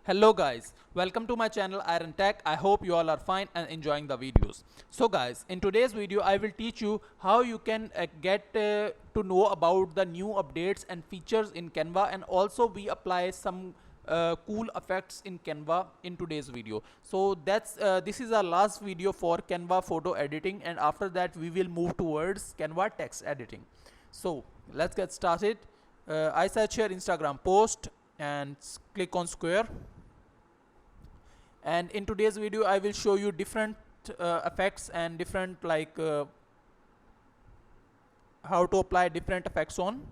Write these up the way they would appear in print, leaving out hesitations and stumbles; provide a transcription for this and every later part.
Hello guys, welcome to my channel Iron Tech. I hope you all are fine and enjoying the videos. So guys, in today's video I will teach you how you can get to know about the new updates and features in Canva, and also we apply some cool effects in Canva in today's video. So that's this is our last video for Canva photo editing, and after that we will move towards Canva text editing. So let's get started. I search here Instagram post and click on square, and in today's video I will show you different effects and different how to apply different effects on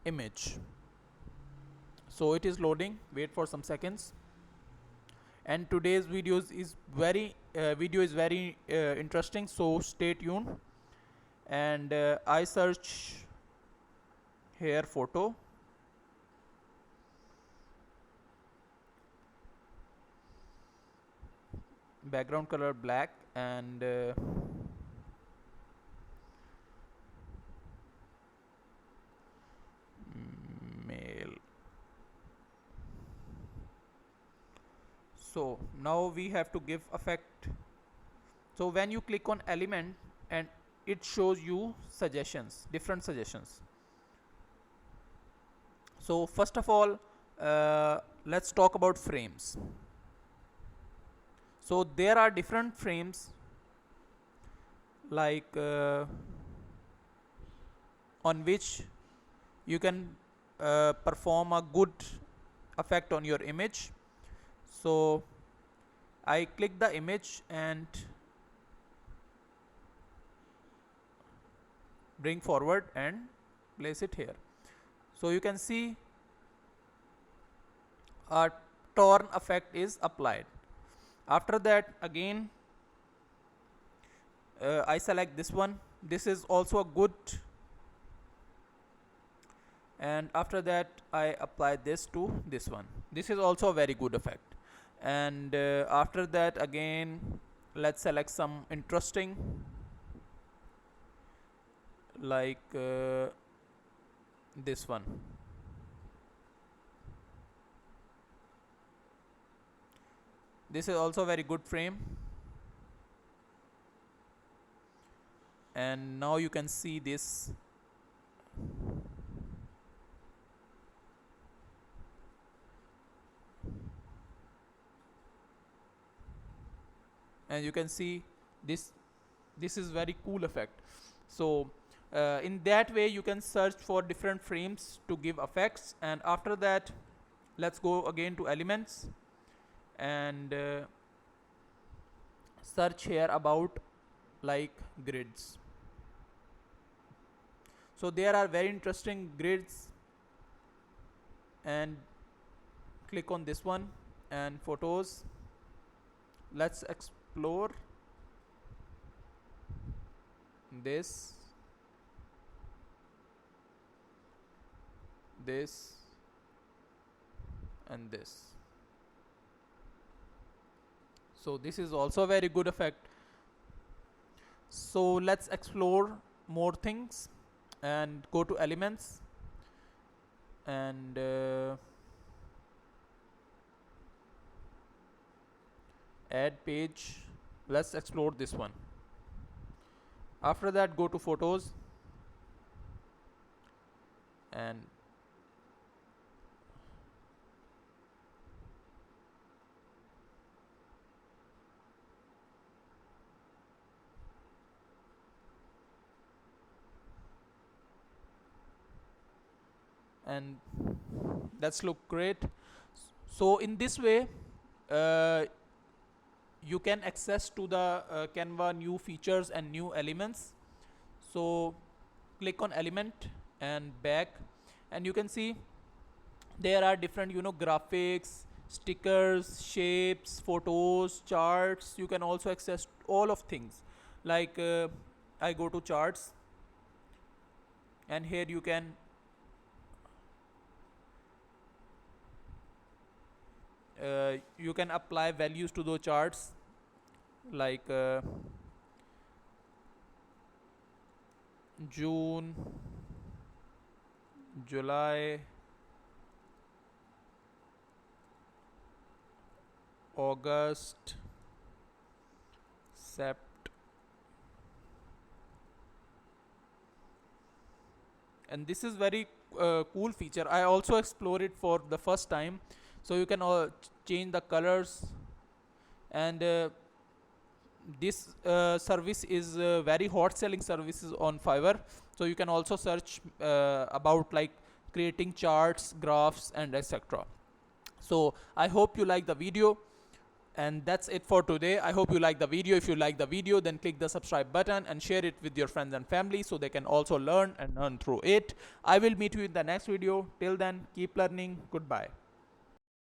image. So it is loading, wait for some seconds. And today's video is very interesting, so stay tuned. And I search here photo, background color black, and male. So now we have to give effect. So when you click on element, and it shows you suggestions, different suggestions. So first of all, let's talk about frames. So there are different frames, on which you can perform a good effect on your image. So I click the image and bring forward and place it here. So you can see a torn effect is applied. After that, again I select this one. This is also a good, and after that I apply this to this one. This is also a very good effect. And after that, again let's select some interesting, this one. This is also a very good frame, and now you can see this. And you can see this is very cool effect. So in that way you can search for different frames to give effects. And after that, let's go again to elements and search here about grids. So there are very interesting grids, and click on this one and photos. Let's explore this, and this. So this is also a very good effect. So let's explore more things and go to elements and add page. Let's explore this one. After that, go to photos and that's look great. So in this way uh, you can access to the Canva new features and new elements. So click on element and back, and you can see there are different graphics, stickers, shapes, photos, charts. You can also access all of things. I go to charts, and here you can apply values to those charts, like June, July, August, Sept, and this is very cool feature. I also explore it for the first time. So you can change the colors, and this service is very hot selling services on Fiverr. So you can also search about like creating charts, graphs, and etc. So I hope you like the video, and that's it for today. I hope you like the video. If you like the video, then click the subscribe button and share it with your friends and family so they can also learn and earn through it. I will meet you in the next video. Till then, keep learning. Goodbye.